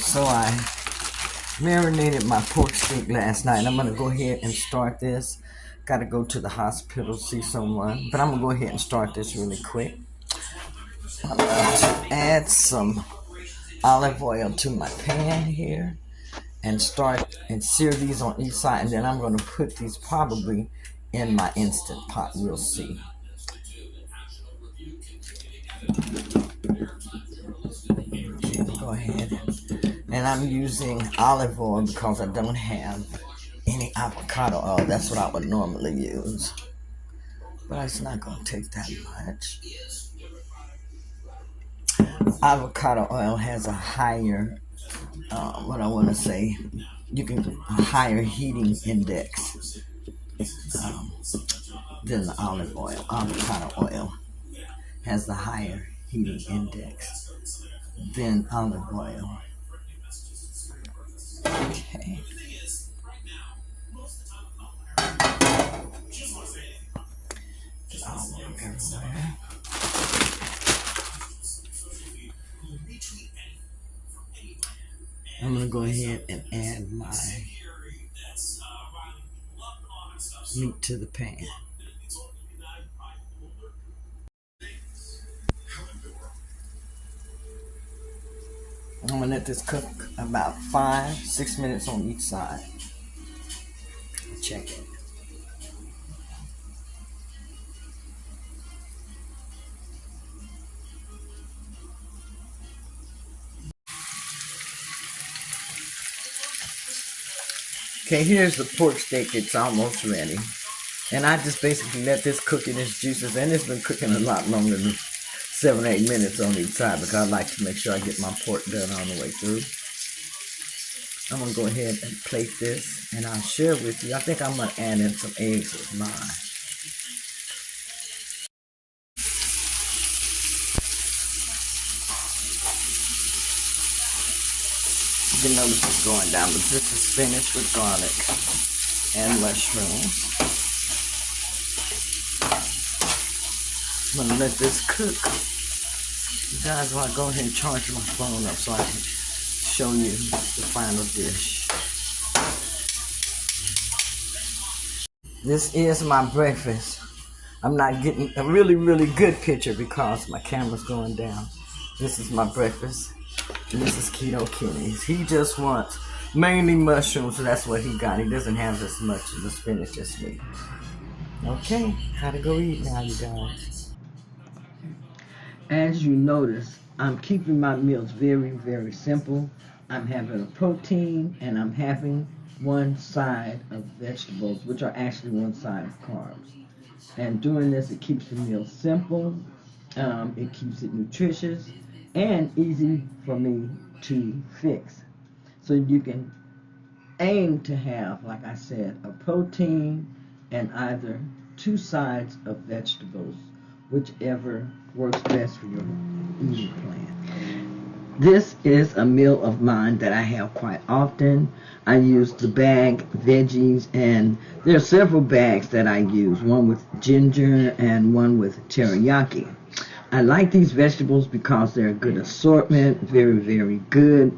So I marinated my pork steak last night. I'm going to go ahead and start this. Got to go to the hospital, see someone. But I'm going to go ahead and start this really quick. I'm going to add some olive oil to my pan here and start and sear these on each side. And then I'm going to put these probably in my Instant Pot. We'll see. Okay, go ahead. And I'm using olive oil because I don't have any avocado oil. That's what I would normally use. But it's not going to take that much. Avocado oil has a higher, a higher heating index than the olive oil. Avocado oil has the higher heating index than olive oil. Okay. All over everywhere. I'm going to go ahead and add my meat to the pan. I'm going to let this cook about 5-6 minutes on each side. Check it. Okay, here's the pork steak. It's almost ready. And I just basically let this cook in its juices. And it's been cooking a lot longer than 7 or 8 minutes on each side because I like to make sure I get my pork done all the way through. I'm going to go ahead and plate this. And I'll share with you. I think I'm going to add in some eggs with mine. You can notice it's going down, but this is spinach with garlic and mushrooms. I'm going to let this cook. You guys, while I go ahead and charge my phone up so I can show you the final dish. This is my breakfast. I'm not getting a really, really good picture because my camera's going down. This is my breakfast. And this is Keto Kenny's. He just wants mainly mushrooms, so that's what he got. He doesn't have as much of the spinach as me. Okay, gotta go eat now, you guys. As you notice, I'm keeping my meals very, very simple. I'm having a protein and I'm having one side of vegetables, which are actually one side of carbs. And doing this, it keeps the meal simple. It keeps it nutritious and easy for me to fix. So you can aim to have, like I said, a protein and either 2 sides of vegetables, whichever works best for your eating plan. This is a meal of mine that I have quite often. I use the bag veggies, and there are several bags that I use, one with ginger and one with teriyaki. I like these vegetables because they're a good assortment, very, very good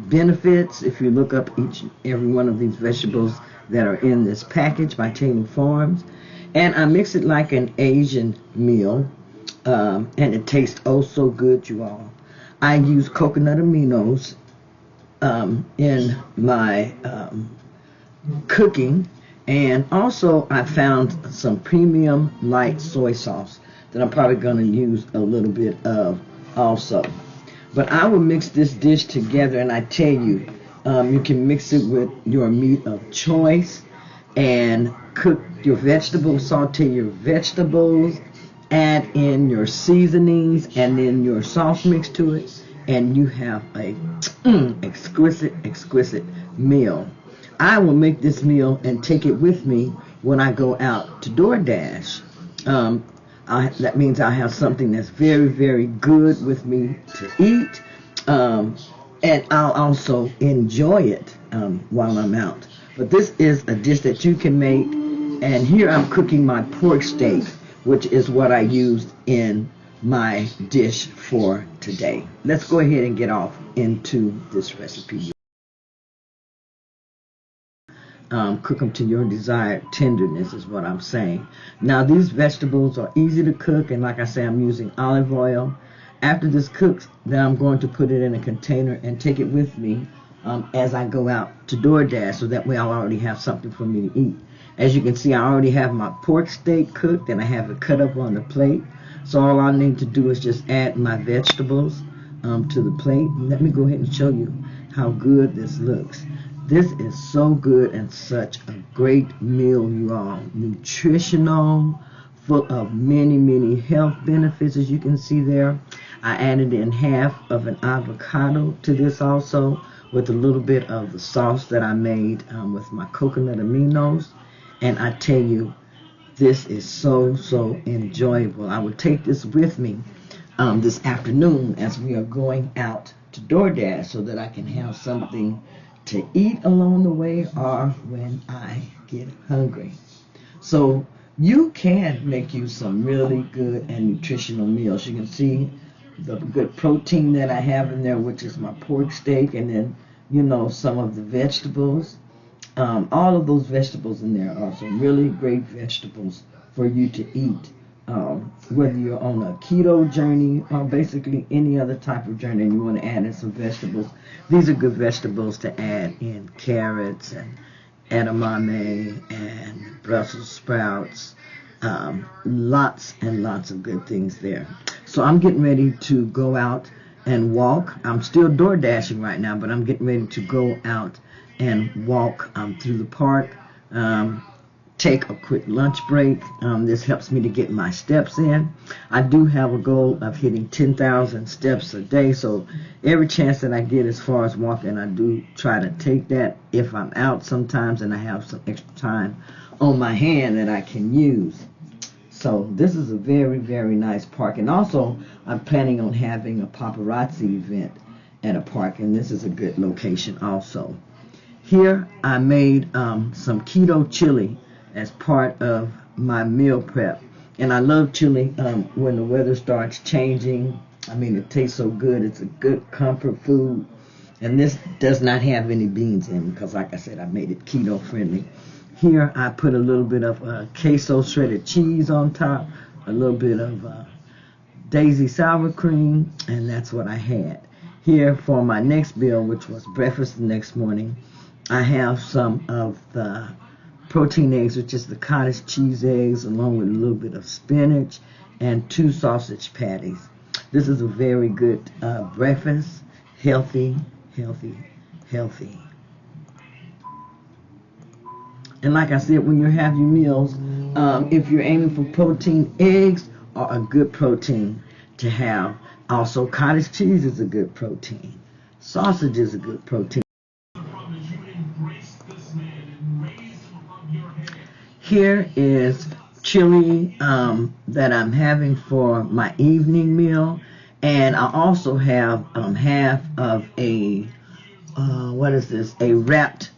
benefits. If you look up each and every one of these vegetables that are in this package by Taylor Farms. And I mix it like an Asian meal, and it tastes oh so good, you all. I use coconut aminos in my cooking, and also I found some premium light soy sauce that I'm probably going to use a little bit of also. But I will mix this dish together, and I tell you, you can mix it with your meat of choice and cook your vegetables, saute your vegetables, add in your seasonings and then your sauce mix to it, and you have a exquisite meal. I will make this meal and take it with me when I go out to DoorDash. That means I have something that's very, very good with me to eat, and I'll also enjoy it while I'm out. But this is a dish that you can make, and here I'm cooking my pork steak, which is what I used in my dish for today. Let's go ahead and get off into this recipe. Cook them to your desired tenderness is what I'm saying. Now these vegetables are easy to cook, and like I say, I'm using olive oil. After this cooks, then I'm going to put it in a container and take it with me as I go out to DoorDash, so that way I'll already have something for me to eat. As you can see, I already have my pork steak cooked and I have it cut up on the plate. So all I need to do is just add my vegetables to the plate. Let me go ahead and show you how good this looks. This is so good and such a great meal, you all. Nutritional, full of many, many health benefits, as you can see there. I added in half of an avocado to this also, with a little bit of the sauce that I made with my coconut aminos. And I tell you, this is so, so enjoyable. I will take this with me this afternoon as we are going out to DoorDash, so that I can have something to eat along the way or when I get hungry. So you can make you some really good and nutritional meals. You can see the good protein that I have in there, which is my pork steak, and then, you know, some of the vegetables. All of those vegetables in there are some really great vegetables for you to eat. Whether you're on a keto journey or basically any other type of journey and you want to add in some vegetables, these are good vegetables to add in: carrots and edamame and Brussels sprouts. Lots and lots of good things there. So I'm getting ready to go out and walk. I'm still door dashing right now, but I'm getting ready to go out and walk through the park. Take a quick lunch break. This helps me to get my steps in. I do have a goal of hitting 10,000 steps a day, so every chance that I get as far as walking, I do try to take that if I'm out sometimes and I have some extra time on my hand that I can use. So this is a very, very nice park. And also, I'm planning on having a paparazzi event at a park, and this is a good location also. Here I made some keto chili as part of my meal prep. And I love chili when the weather starts changing. I mean, it tastes so good. It's a good comfort food. And this does not have any beans in, because like I said, I made it keto friendly. Here I put a little bit of queso shredded cheese on top, a little bit of daisy sour cream, and that's what I had. Here for my next meal, which was breakfast the next morning, I have some of the protein eggs, which is the cottage cheese eggs, along with a little bit of spinach and 2 sausage patties. This is a very good breakfast. Healthy, healthy, healthy. And like I said, when you have your meals, if you're aiming for protein, eggs are a good protein to have. Also, cottage cheese is a good protein. Sausage is a good protein. Here is chili that I'm having for my evening meal. And I also have half of a, what is this, a wrapped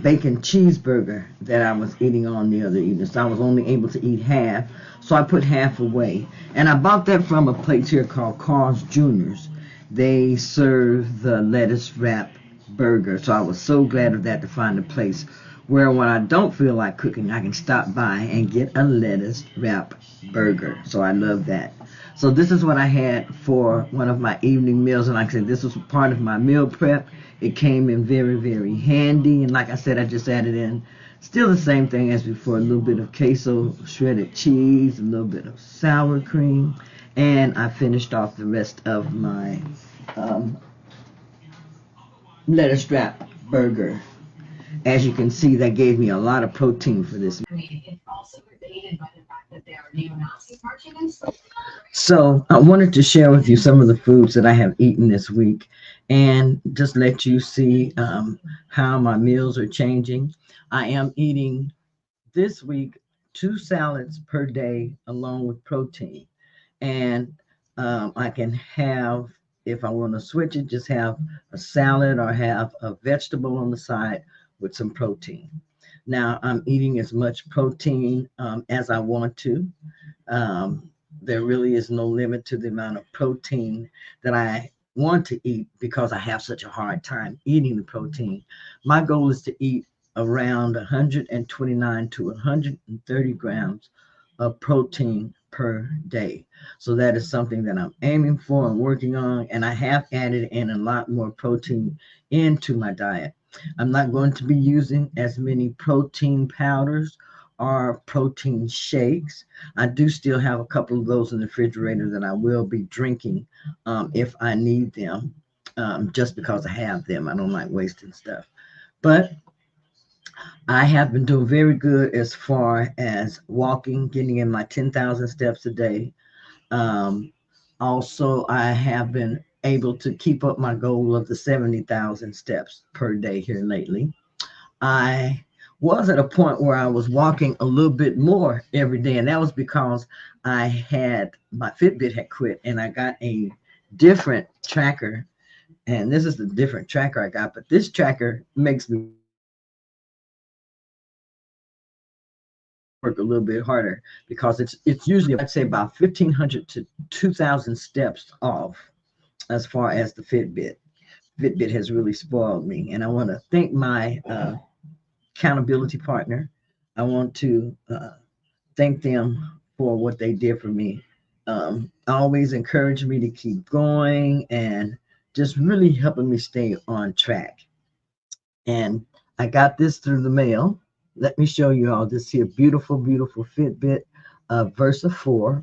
bacon cheeseburger that I was eating on the other evening. So I was only able to eat half, so I put half away. And I bought that from a place here called Carl's Jr.'s. They serve the lettuce wrap burger, so I was so glad of that, to find a place where when I don't feel like cooking, I can stop by and get a lettuce wrap burger. So I love that. So this is what I had for one of my evening meals, and like I said, this was part of my meal prep. It came in very, very handy, and like I said, I just added in still the same thing as before: a little bit of queso shredded cheese, a little bit of sour cream, and I finished off the rest of my lettuce wrap burger. As you can see, that gave me a lot of protein for this. So I wanted to share with you some of the foods that I have eaten this week, and just let you see how my meals are changing. I am eating this week 2 salads per day along with protein. And I can have, if I want to switch it, just have a salad or have a vegetable on the side with some protein. Now I'm eating as much protein as I want to. Um, there really is no limit to the amount of protein that I want to eat because I have such a hard time eating the protein. My goal is to eat around 129 to 130 grams of protein per day. So that is something that I'm aiming for and working on. And I have added in a lot more protein into my diet. I'm not going to be using as many protein powders or protein shakes. I do still have a couple of those in the refrigerator that I will be drinking if I need them, just because I have them. I don't like wasting stuff. But I have been doing very good as far as walking, getting in my 10,000 steps a day. Um, Also, I have been able to keep up my goal of the 70,000 steps per day here lately. I was at a point where I was walking a little bit more every day, and that was because I had my Fitbit had quit, and I got a different tracker. And this is the different tracker I got, but this tracker makes me work a little bit harder because it's usually, I'd say, about 1,500 to 2,000 steps off as far as the Fitbit. Fitbit has really spoiled me, and I want to thank my accountability partner. I want to thank them for what they did for me. Always encouraged me to keep going and just really helping me stay on track. And I got this through the mail. Let me show you all this here beautiful, beautiful Fitbit Versa 4.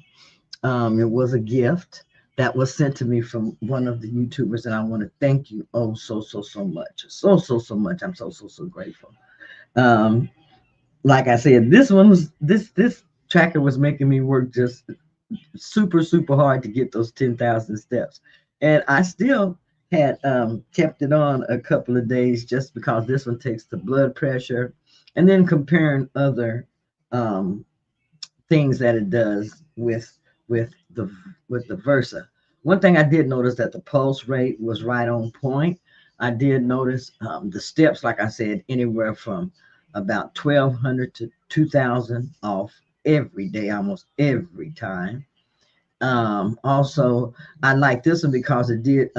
It was a gift that was sent to me from one of the YouTubers, and I want to thank you oh so much. So much. I'm so grateful. Um, like I said, this tracker was making me work just super hard to get those 10,000 steps. And I still had kept it on a couple of days just because this one takes the blood pressure, and then comparing other um, things that it does with the with the Versa. One thing I did notice that the pulse rate was right on point. I did notice the steps, like I said, anywhere from about 1,200 to 2,000 off every day, almost every time. Also, I like this one because it did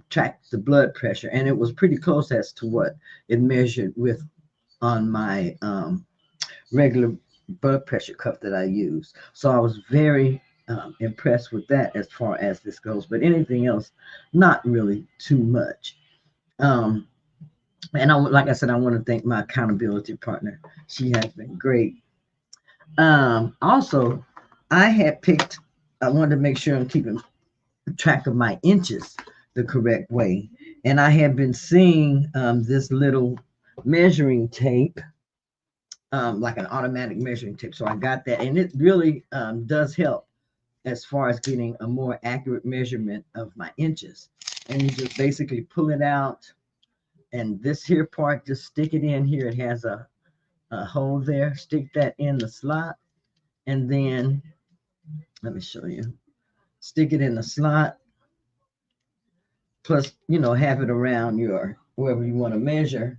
track the blood pressure, and it was pretty close as to what it measured with on my regular blood pressure cuff that I use. So I was very impressed with that as far as this goes. But anything else, not really too much. Um, and like I said, I want to thank my accountability partner. She has been great. Also, I had picked. I wanted to make sure I'm keeping track of my inches the correct way, and I have been seeing this little measuring tape, like an automatic measuring tape. So I got that, and it really does help as far as getting a more accurate measurement of my inches. And you just basically pull it out, and this here part, just stick it in here. It has a hole there. Stick that in the slot, and then let me show you. Stick it in the slot. Plus, have it around your wherever you want to measure,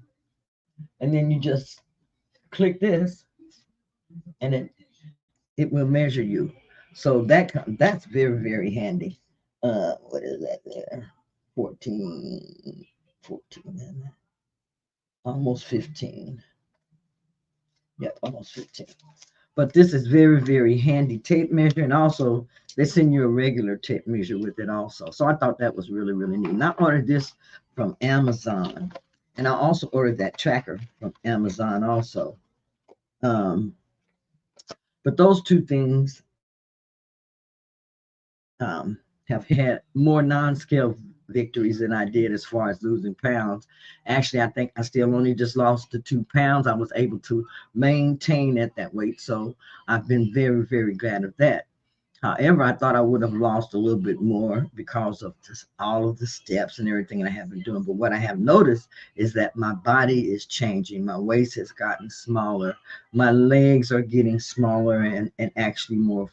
and then you just click this, and it will measure you. So that's very handy. What is that there? 14, 14, almost 15. Yep, almost 15. But this is very handy tape measure, and also they send you a regular tape measure with it also. So I thought that was really neat. And I ordered this from Amazon, and I also ordered that tracker from Amazon also. Um, but those two things have had more non-scale victories than I did as far as losing pounds. Actually, I think I still only just lost the 2 pounds. I was able to maintain at that weight. So I've been very glad of that. However, I thought I would have lost a little bit more because of just all of the steps and everything that I have been doing. But what I have noticed is that my body is changing. My waist has gotten smaller. My legs are getting smaller and actually more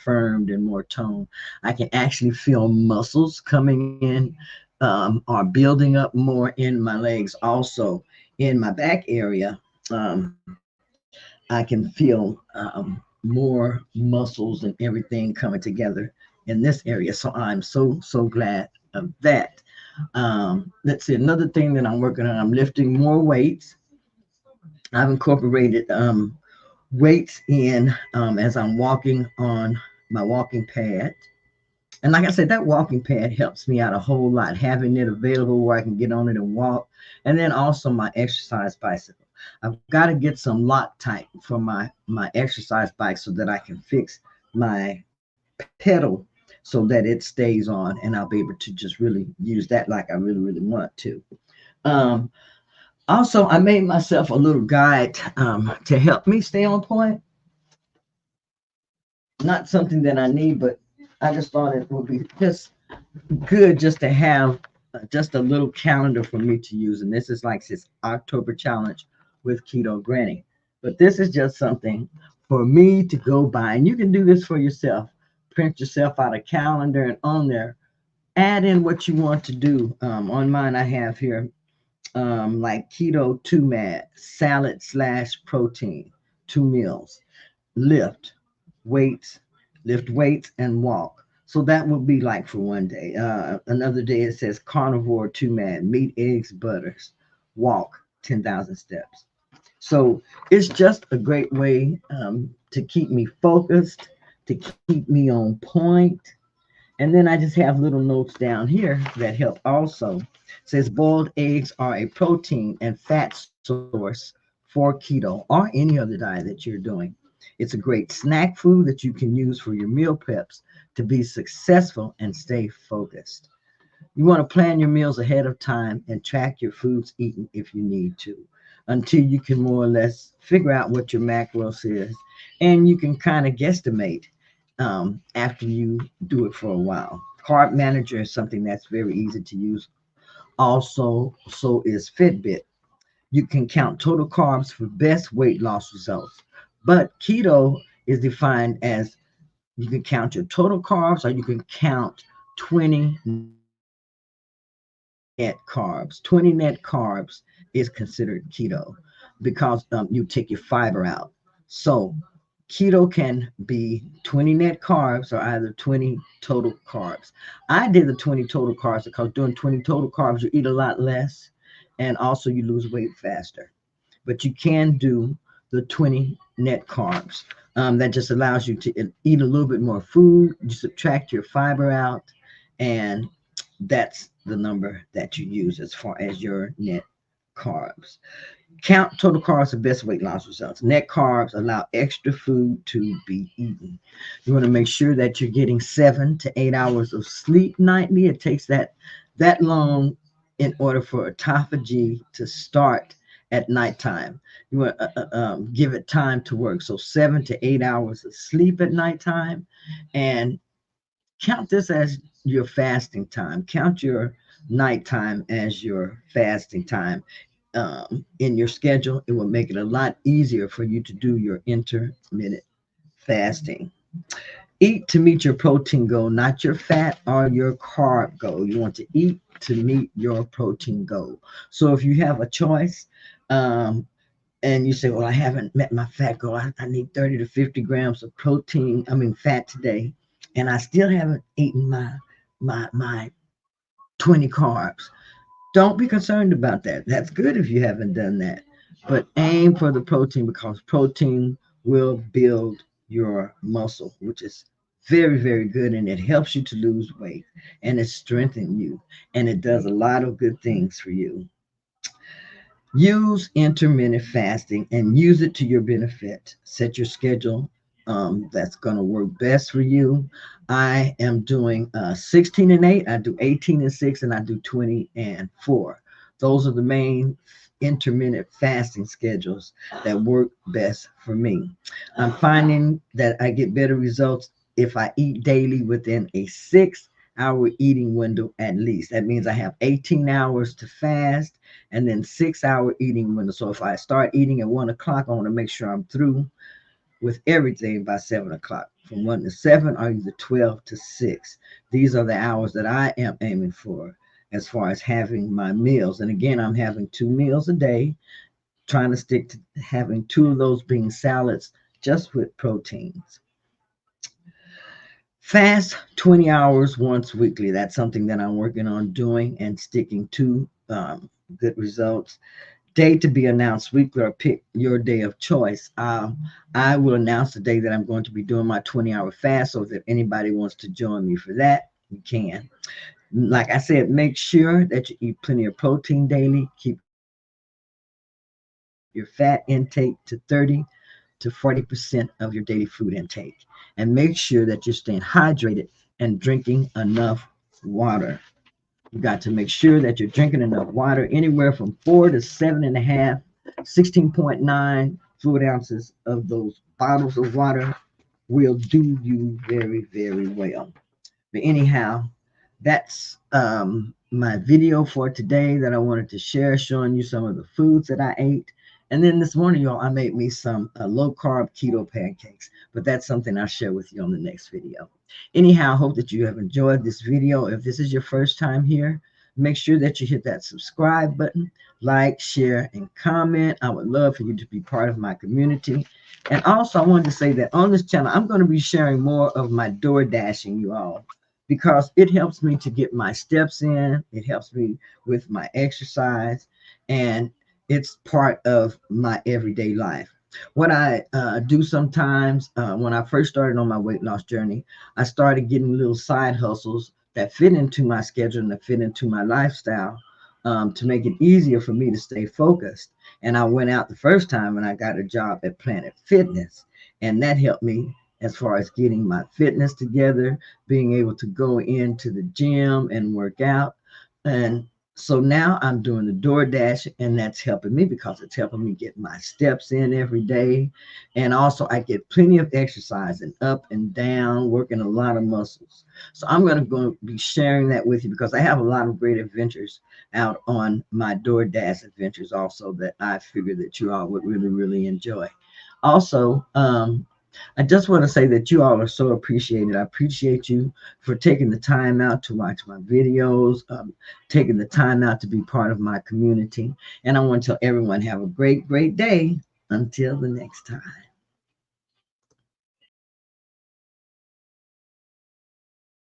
firmed and more toned. I can actually feel muscles coming in or building up more in my legs. Also, in my back area, I can feel more muscles and everything coming together in this area. So I'm so glad of that. Let's see, another thing that I'm working on, I'm lifting more weights. I've incorporated weights in as I'm walking on my walking pad. And like I said, that walking pad helps me out a whole lot, having it available where I can get on it and walk. And then also my exercise bicycle. I've got to get some Loctite for my exercise bike so that I can fix my pedal so that it stays on and I'll be able to just really use that like I really want to. Um, Also, I made myself a little guide to help me stay on point. Not something that I need, but I just thought it would be just good just to have just a little calendar for me to use. And this is like this October challenge with Keto Granny. But this is just something for me to go by. And you can do this for yourself. Print yourself out a calendar and on there, add in what you want to do. On mine, I have here like keto 2 mad, salad slash protein, 2 meals, lift weights, lift weights and walk. So that would be like for one day. Another day it says carnivore 2 mad, meat, eggs, butters, walk 10,000 steps. So it's just a great way to keep me focused, to keep me on point. And then I just have little notes down here that help also. It says boiled eggs are a protein and fat source for keto or any other diet that you're doing. It's a great snack food that you can use for your meal preps to be successful and stay focused. You want to plan your meals ahead of time and track your foods eaten if you need to until you can more or less figure out what your macros is and you can kind of guesstimate after you do it for a while. Carb Manager is something that's very easy to use. Also, so is Fitbit. You can count total carbs for best weight loss results. But keto is defined as you can count your total carbs or you can count 20 net carbs. 20 net carbs is considered keto because you take your fiber out. So keto can be 20 net carbs or either 20 total carbs. I did the 20 total carbs because doing 20 total carbs, you eat a lot less and also you lose weight faster. But you can do the 20 net carbs. That just allows you to eat a little bit more food. You subtract your fiber out, and that's the number that you use as far as your net carbs. Count total carbs for best weight loss results. Net carbs allow extra food to be eaten. You want to make sure that you're getting 7 to 8 hours of sleep nightly. It takes that long in order for autophagy to start at nighttime. You want to give it time to work. So 7 to 8 hours of sleep at nighttime, and count this as your fasting time. Count your nighttime as your fasting time in your schedule. It will make it a lot easier for you to do your intermittent fasting. Eat to meet your protein goal, not your fat or your carb goal. You want to eat to meet your protein goal. So if you have a choice, um, and you say, well, I haven't met my fat goal. I need 30 to 50 grams of protein, fat today. And I still haven't eaten my 20 carbs. Don't be concerned about that. That's good if you haven't done that. But aim for the protein because protein will build your muscle, which is very good. And it helps you to lose weight and it strengthens you. And it does a lot of good things for you. Use intermittent fasting and use it to your benefit. Set your schedule that's going to work best for you. I am doing 16 and 8. I do 18 and 6, and I do 20 and 4. Those are the main intermittent fasting schedules that work best for me. I'm finding that I get better results if I eat daily within a 6 hour eating window at least. That means I have 18 hours to fast and then 6 hour eating window. So if I start eating at 1 o'clock, I want to make sure I'm through with everything by 7 o'clock. From 1 to 7 or either 12 to 6. These are the hours that I am aiming for as far as having my meals. And again, I'm having 2 meals a day, trying to stick to having 2 of those being salads just with proteins. Fast 20 hours once weekly. That's something that I'm working on doing and sticking to. Good results. Day to be announced weekly, or pick your day of choice. I will announce the day that I'm going to be doing my 20-hour fast. So if anybody wants to join me for that, you can. Like I said, make sure that you eat plenty of protein daily. Keep your fat intake to 30 to 40% of your daily food intake. And make sure that you're staying hydrated and drinking enough water. You got to make sure that you're drinking enough water, anywhere from 4 to 7.5, 16.9 fluid ounces of those bottles of water will do you very, very well. But anyhow, that's my video for today that I wanted to share, showing you some of the foods that I ate. And then this morning, y'all, I made me some low carb keto pancakes, but that's something I'll share with you on the next video. Anyhow, I hope that you have enjoyed this video. If this is your first time here, make sure that you hit that subscribe button, like, share, and comment. I would love for you to be part of my community. And also, I wanted to say that on this channel, I'm going to be sharing more of my door dashing, you all, because it helps me to get my steps in. It helps me with my exercise, and it's part of my everyday life. What I do sometimes, when I first started on my weight loss journey, I started getting little side hustles that fit into my schedule and that fit into my lifestyle, to make it easier for me to stay focused. And I went out the first time and I got a job at Planet Fitness, and that helped me as far as getting my fitness together, being able to go into the gym and work out. And so now I'm doing the DoorDash, and that's helping me because it's helping me get my steps in every day. And also, I get plenty of exercise and up and down, working a lot of muscles. So I'm going to go be sharing that with you because I have a lot of great adventures out on my DoorDash adventures also that I figure that you all would really, really enjoy. Also, I just want to say that you all are so appreciated. I appreciate you for taking the time out to watch my videos, taking the time out to be part of my community. And I want to tell everyone, have a great, great day. Until the next time.